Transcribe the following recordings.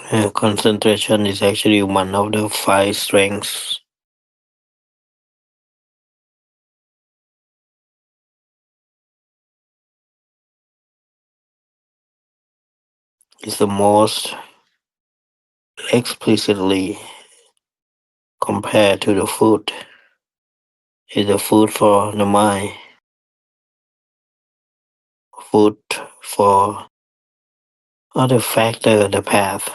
Concentration is actually one of the five strengths. It's the most explicitly compared to the food. It's the food for the mind, food for other factor the path.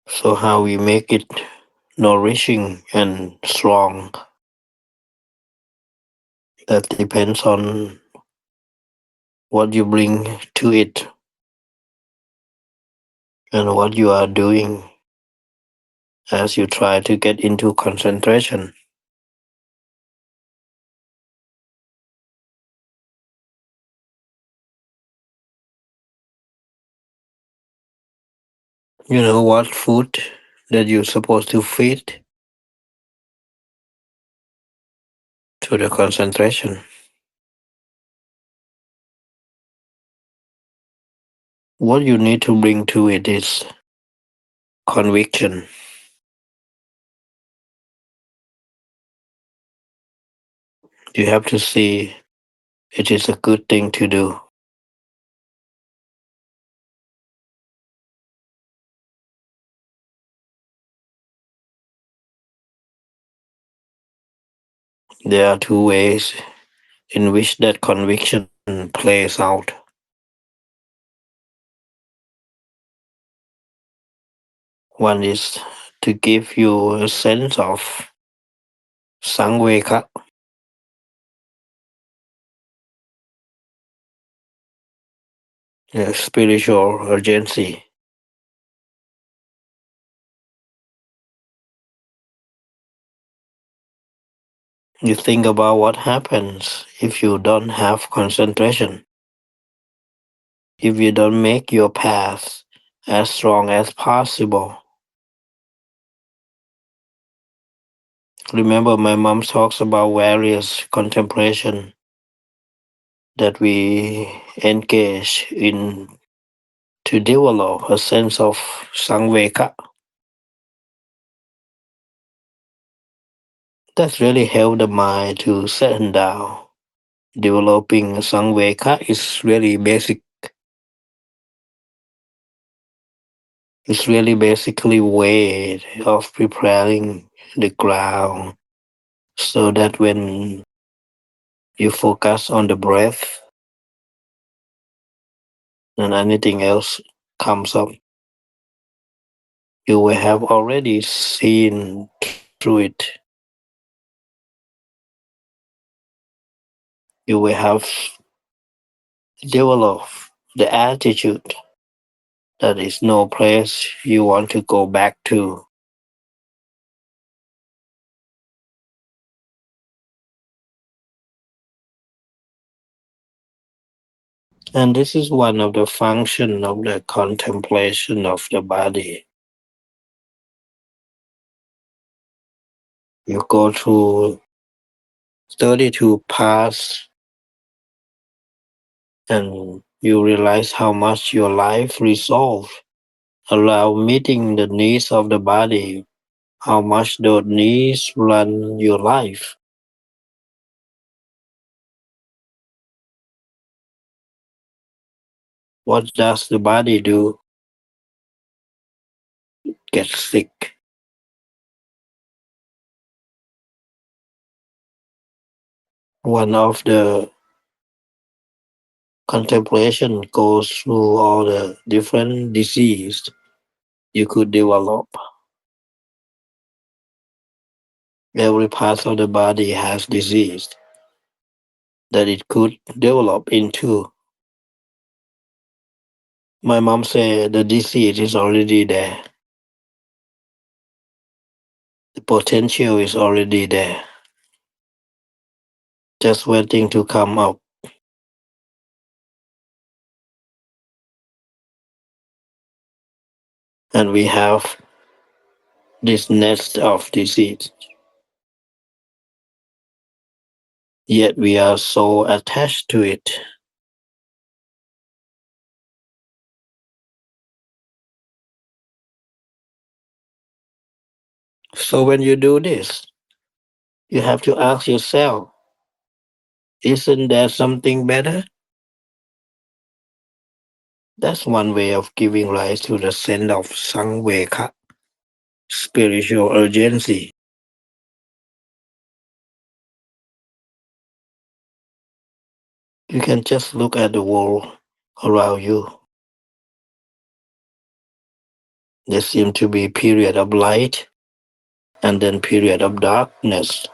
So how we make it nourishing and strong, that depends on what you bring to it and what you are doing as you try to get into concentration. You know what food that you're supposed to feed to the concentration. What you need to bring to it is conviction. You have to see it is a good thing to do. There are two ways in which that conviction plays out. One is to give you a sense of sangveka, spiritual urgency. You think about what happens if you don't have concentration, if you don't make your path as strong as possible. Remember, my mom talks about various contemplation that we engage in to develop a sense of sangveka. That really help the mind to settle down. Developing sangveka is really basic. It's really basically way of preparing the ground so that when you focus on the breath and anything else comes up, you will have already seen through it. You will have developed the attitude that is no place you want to go back to. And this is one of the function of the contemplation of the body. You go through 32 paths and you realize how much your life resolve around meeting the needs of the body, how much those needs run your life. What does the body do? Get sick. One of the contemplation goes through all the different disease you could develop. Every part of the body has disease that it could develop into. My mom said the disease is already there. The potential is already there, just waiting to come up. And we have this nest of disease. Yet we are so attached to it. So when you do this, you have to ask yourself, isn't there something better? That's one way of giving rise to the sense of Sangveka, spiritual urgency. You can just look at the world around you. There seem to be period of light and then period of darkness,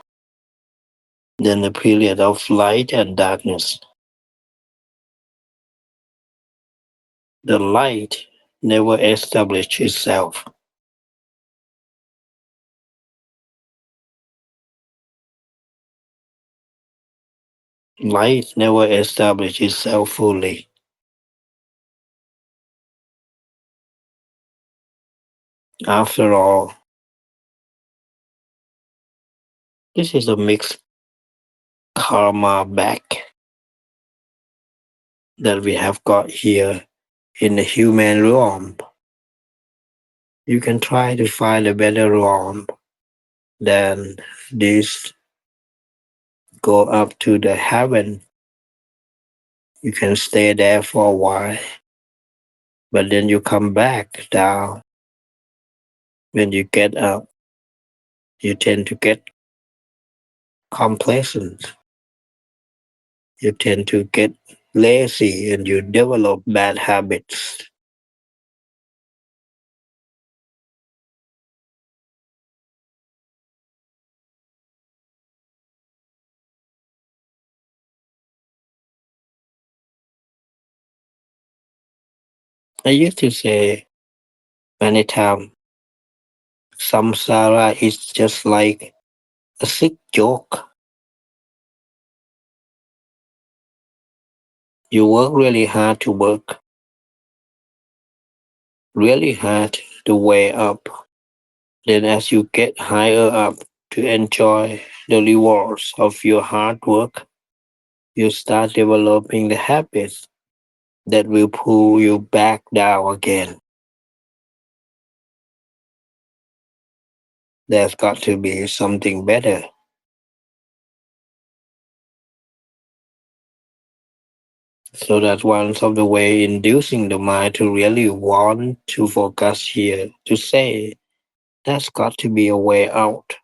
then a period of light and darkness. The light never established itself. Light never established itself fully. After all, this is a mixed karma back that we have got here in the human realm. You can try to find a better realm than this. Go up to the heaven. You can stay there for a while, but then you come back down. When you get up, you tend to get complacent. You tend to get lazy and you develop bad habits. I used to say many times, samsara is just like a sick joke. You work really hard to work, really hard to way up. Then as you get higher up to enjoy the rewards of your hard work, you start developing the habits that will pull you back down again. There's got to be something better. So that's one of the way inducing the mind to really want to focus here, to say, there's got to be a way out.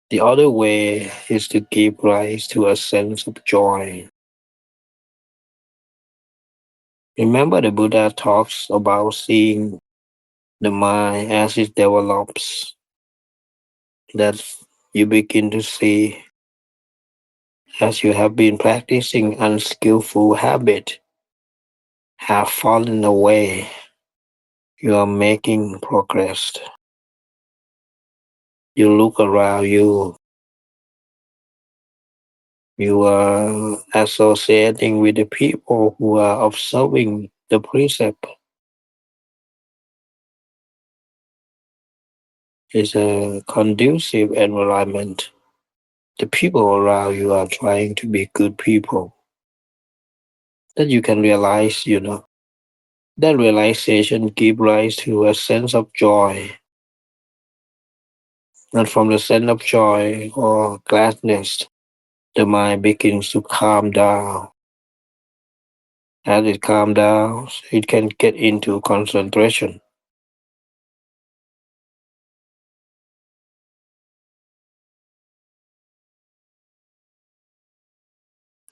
The other way is to give rise to a sense of joy. Remember the Buddha talks about seeing the mind as it develops, that you begin to see as you have been practicing unskillful habit have fallen away, you are making progress. You look around you, you are associating with the people who are observing the precept. It's a conducive environment. The people around you are trying to be good people. That you can realize, that realization gives rise to a sense of joy. And from the sense of joy or gladness, the mind begins to calm down. As it calms down, it can get into concentration.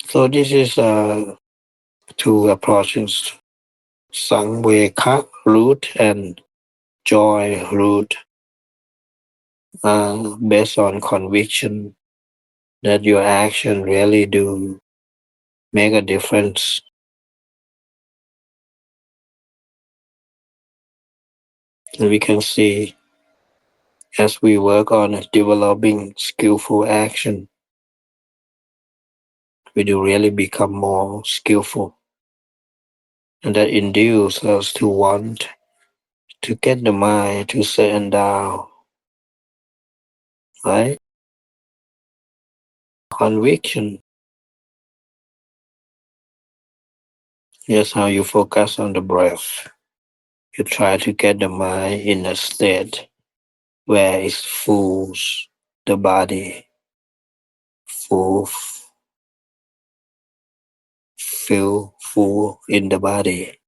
So this is two approaches, Sangveka route and joy route, based on conviction that your action really do make a difference. And we can see as we work on developing skillful action, we do really become more skillful. And that induces us to want to get the mind to settle down, right? Conviction Here's how you focus on the breath. You try to get the mind in a state where it fills the body, full, full in the body.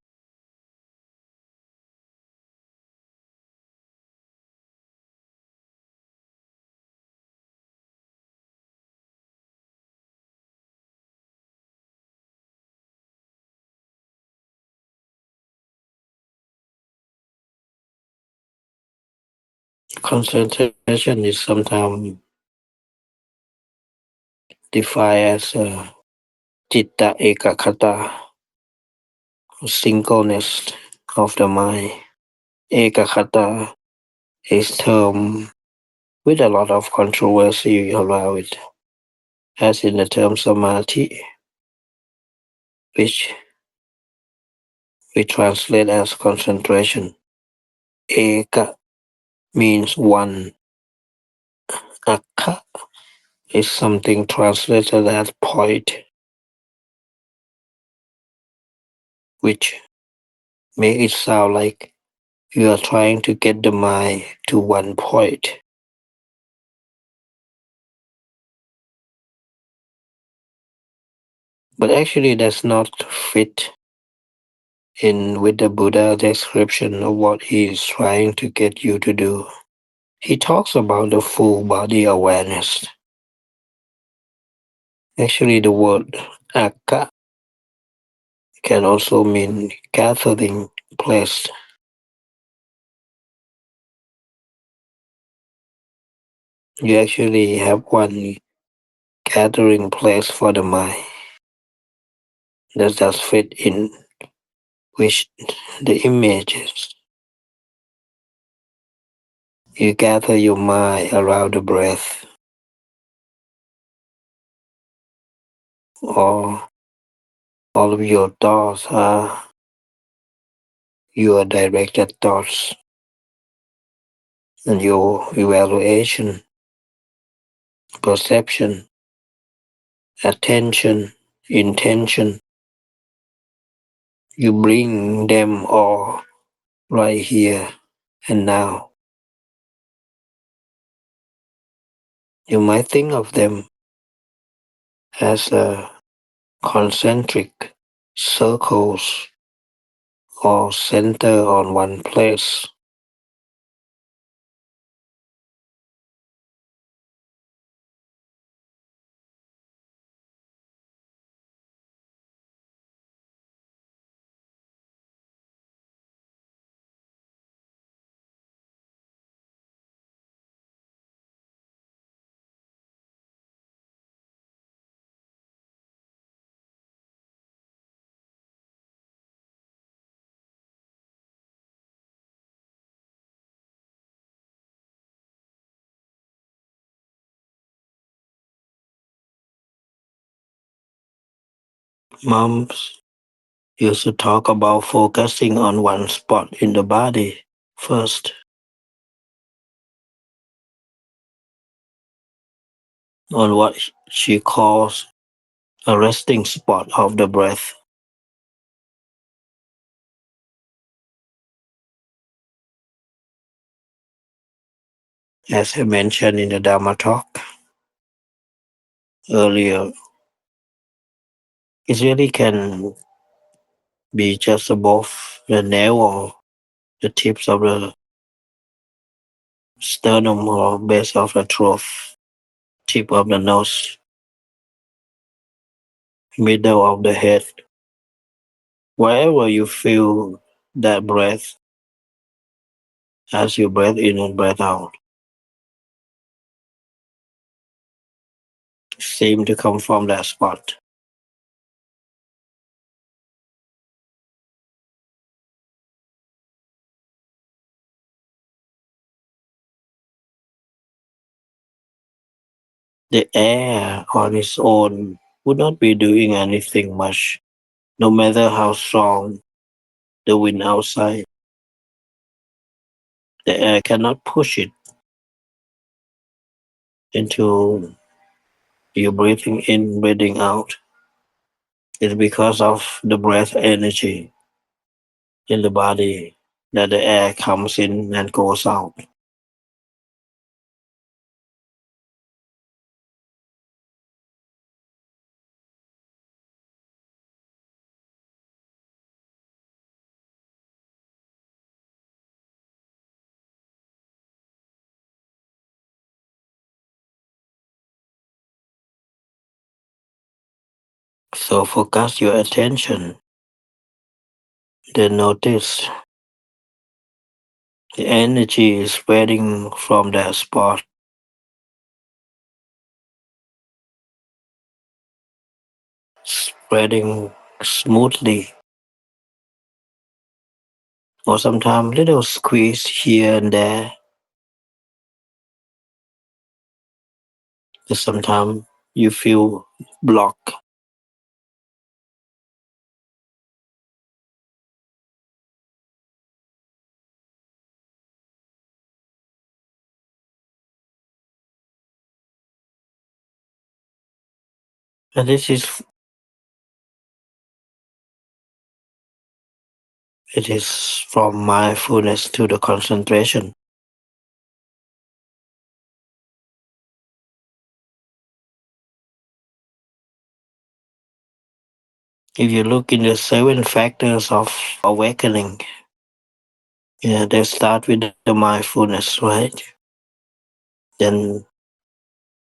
Concentration is sometimes defined as citta ekakata, singleness of the mind. Ekakata is termed with a lot of controversy around it, as in the term samadhi, which we translate as concentration. Eka means one. Akha is something translated as point, which make it sound like you are trying to get the mind to one point. But actually that's not fit in with the Buddha description of what he is trying to get you to do. He talks about the full body awareness. Actually the word akka can also mean gathering place. You actually have one gathering place for the mind that does fit in which the images. You gather your mind around the breath, or all of your thoughts are your directed thoughts and your evaluation, perception, attention, intention. You bring them all right here and now. You might think of them as concentric circles or center on one place. Moms used to talk about focusing on one spot in the body first, on what she calls a resting spot of the breath. As I mentioned in the Dharma talk earlier, it really can be just above the navel or the tips of the sternum or base of the throat, tip of the nose, middle of the head. Wherever you feel that breath as you breathe in and breathe out seem to come from that spot. The air on its own would not be doing anything much, no matter how strong the wind outside. The air cannot push it into you breathing in, breathing out. It's because of the breath energy in the body that the air comes in and goes out. So focus your attention, then notice the energy is spreading from that spot, spreading smoothly, or sometimes little squeeze here and there. Sometimes you feel blocked. And it is from mindfulness to the concentration. If you look in the 7 factors of awakening, yeah, they start with the mindfulness, right? Then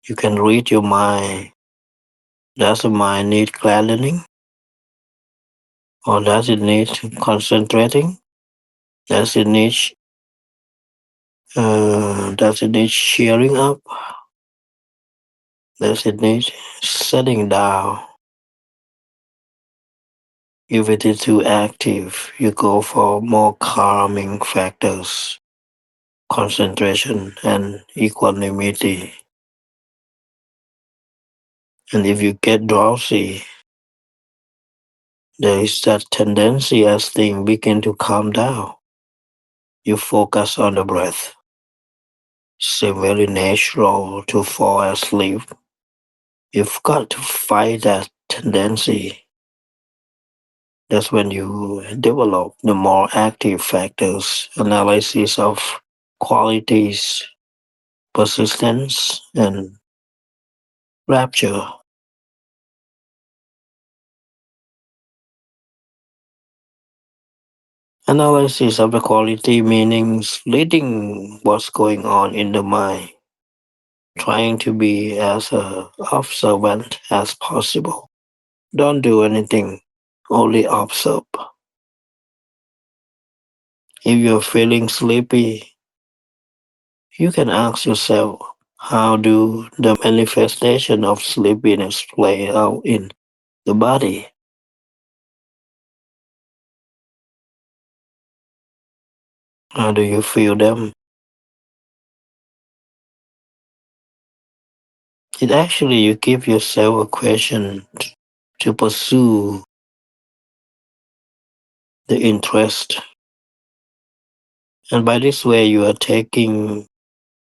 you can read your mind. Does the mind need clarity? Or does it need concentrating? Does it need cheering up? Does it need setting down? If it is too active, you go for more calming factors, concentration and equanimity. And if you get drowsy, there is that tendency as things begin to calm down. You focus on the breath. It's very natural to fall asleep. You've got to fight that tendency. That's when you develop the more active factors, analysis of qualities, persistence, and rapture. Analysis of the quality meanings leading what's going on in the mind, trying to be as observant as possible. Don't do anything, only observe. If you're feeling sleepy, you can ask yourself, how do the manifestation of sleepiness play out in the body? How do you feel them? It actually you give yourself a question to pursue the interest. And by this way you are taking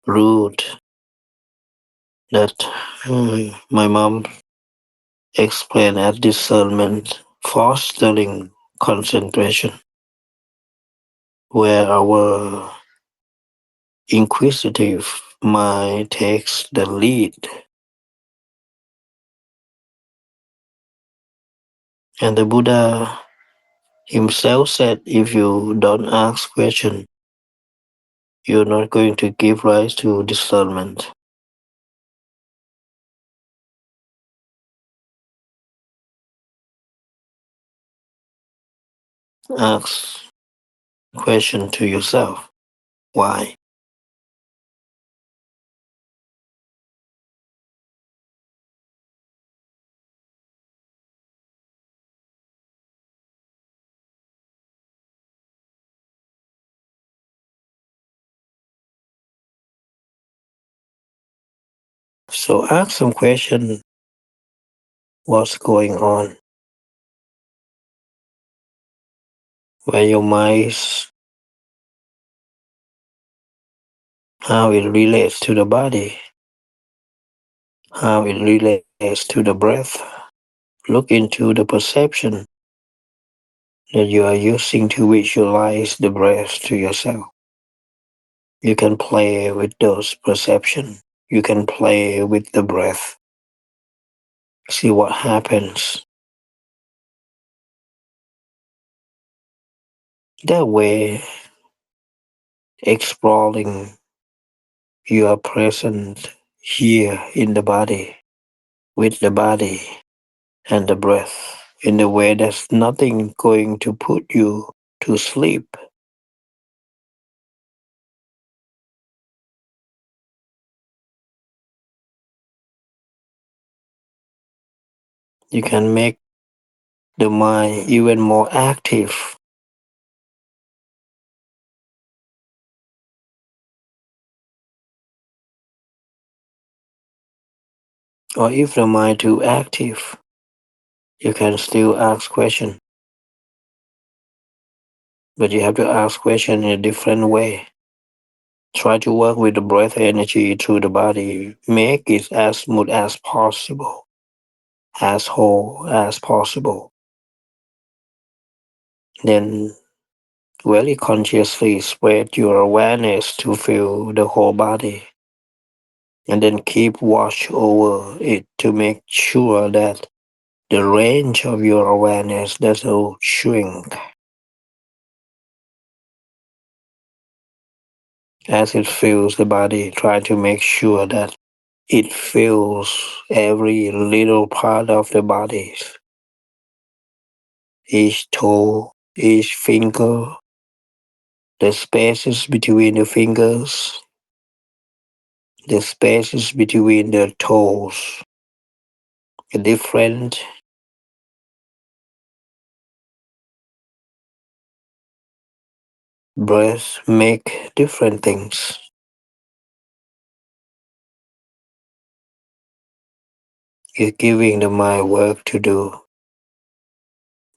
root that my mom explained as discernment, fostering concentration, where our inquisitive mind takes the lead. And the Buddha himself said, if you don't ask questions, you're not going to give rise to discernment. Ask question to yourself. Why? So ask some question. What's going on? Where your mind is, how it relates to the body, how it relates to the breath, Look into the perception that you are using to visualize the breath to yourself. You can play with those perceptions. You can play with the breath. See what happens. That way, exploring, you are present here in the body, with the body and the breath, in a way that's nothing going to put you to sleep. You can make the mind even more active. Or if the mind too active, you can still ask questions. But you have to ask questions in a different way. Try to work with the breath energy through the body. Make it as smooth as possible, as whole as possible. Then very consciously spread your awareness to feel the whole body. And then keep watch over it to make sure that the range of your awareness doesn't shrink. As it fills the body, try to make sure that it fills every little part of the body. Each toe, each finger, the spaces between the fingers, the spaces between the toes, the different breaths make different things. You're giving the mind work to do,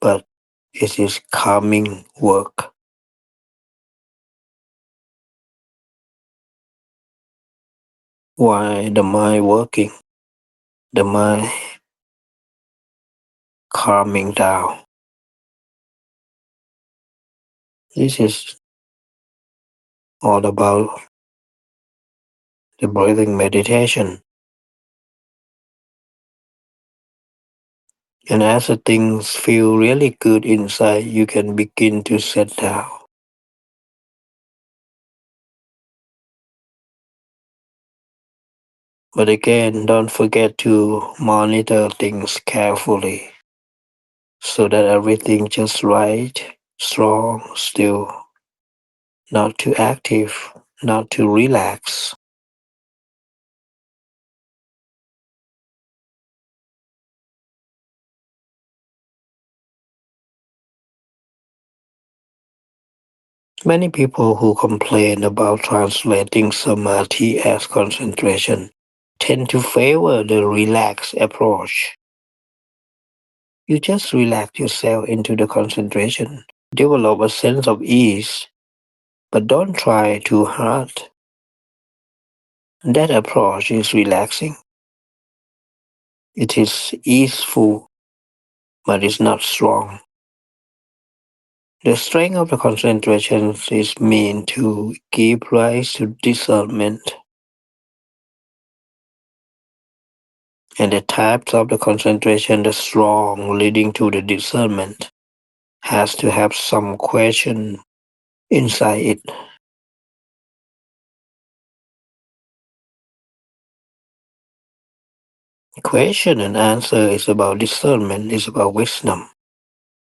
but it is calming work. Why the mind working? The mind calming down. This is all about the breathing meditation. And as the things feel really good inside, you can begin to set down. But again, don't forget to monitor things carefully so that everything just right, strong, still, not too active, not too relaxed. Many people who complain about translating samadhi as concentration tend to favor the relaxed approach. You just relax yourself into the concentration, develop a sense of ease, but don't try too hard. That approach is relaxing. It is easeful, but it's not strong. The strength of the concentration is meant to give rise to discernment, and the types of the concentration, the strong leading to the discernment, has to have some question inside it. Question and answer is about discernment, is about wisdom.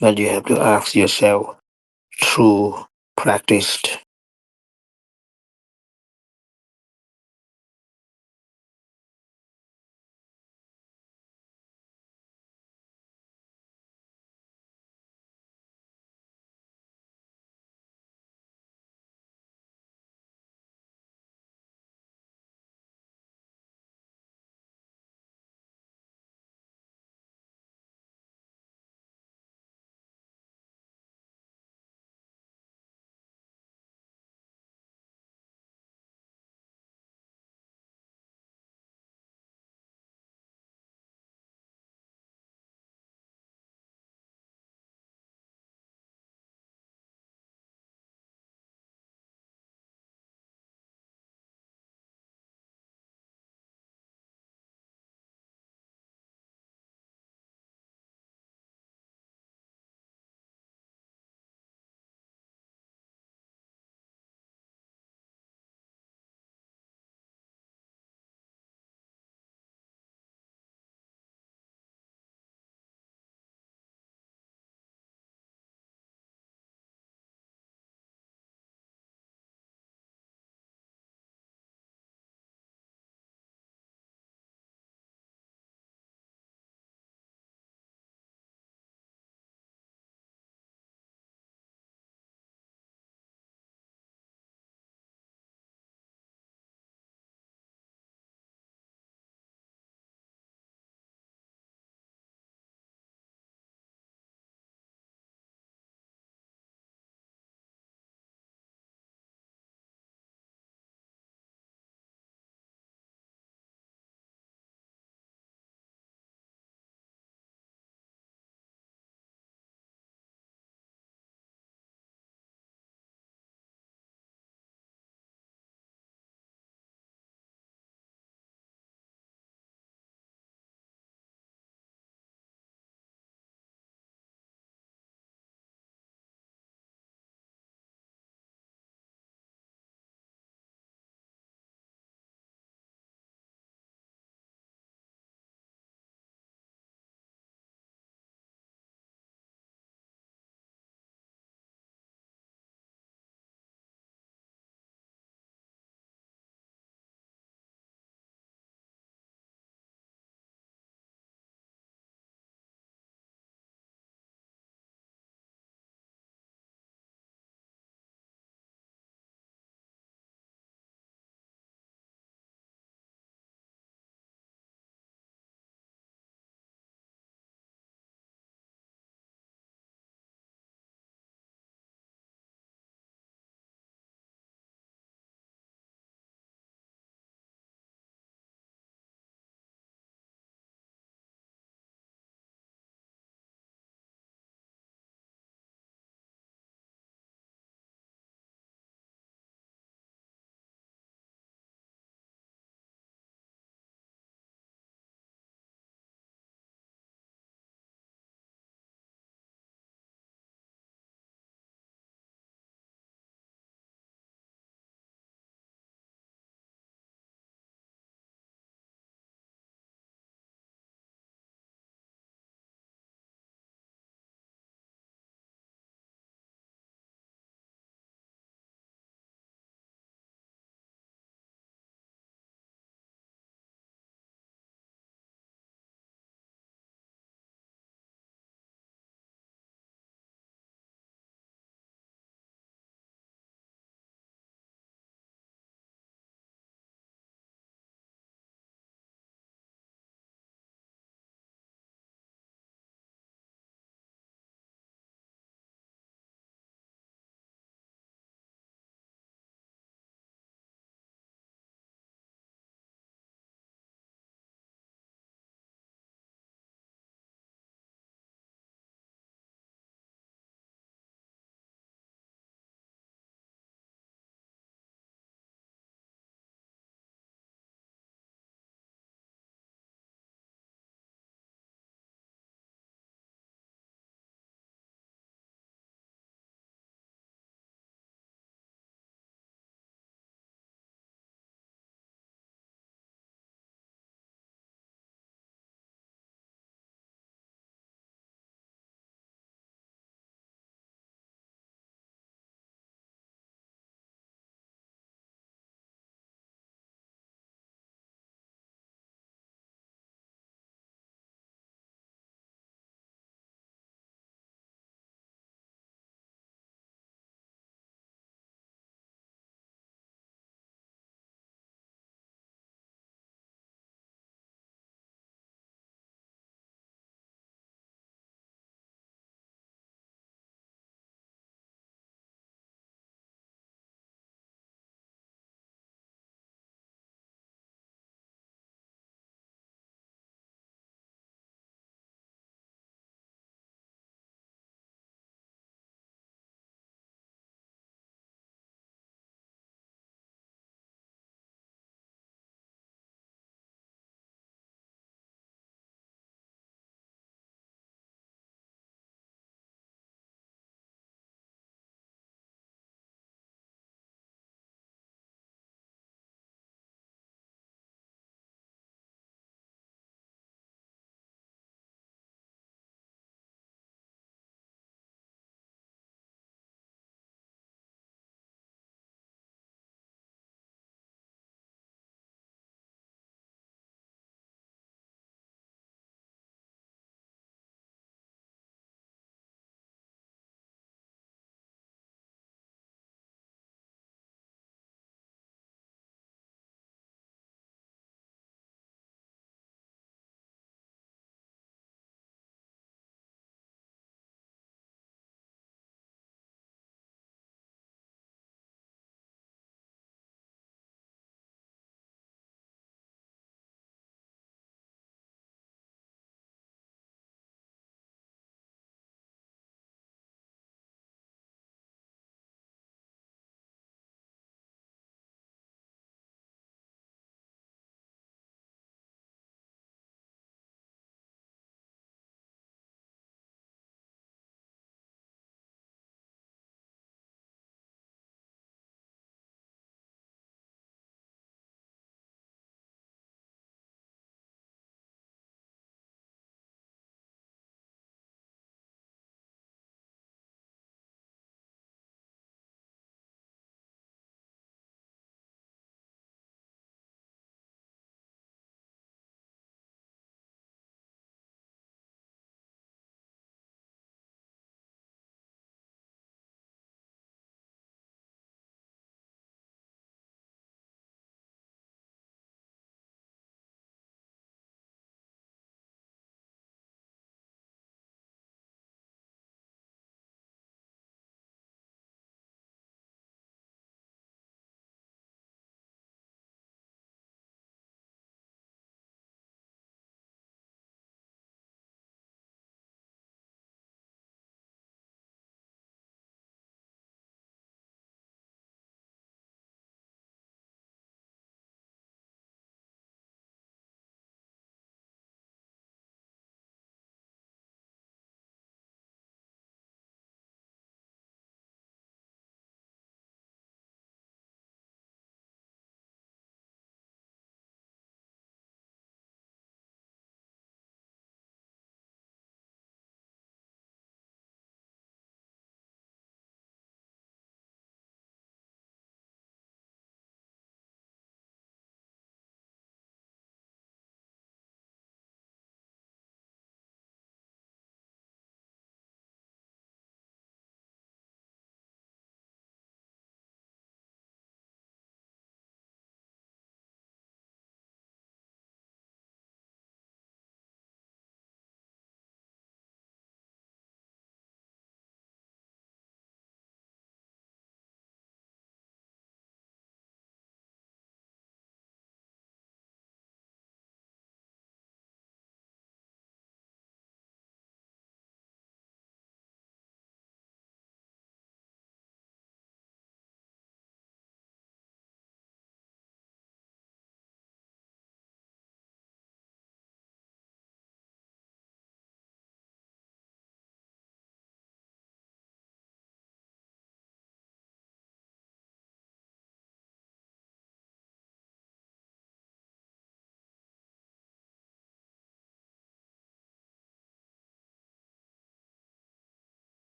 But you have to ask yourself through practice.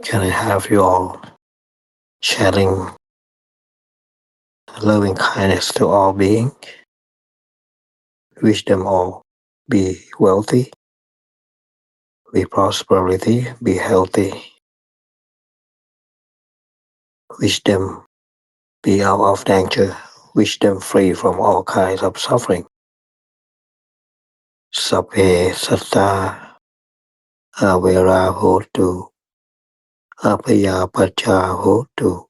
Can I have you all sharing loving kindness to all beings? Wish them all be wealthy, be prosperity, be healthy. Wish them be out of danger. Wish them free from all kinds of suffering. Sape satta avera hotu, apaya pacha hotu,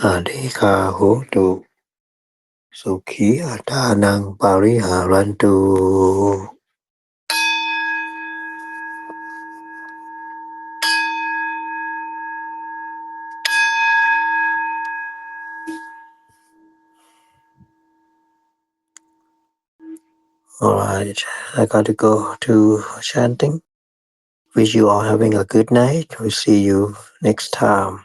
adhika hotu, sukhi atanang pariharantu. Alright, I got to go to chanting. Wish you all having a good night. We'll see you next time.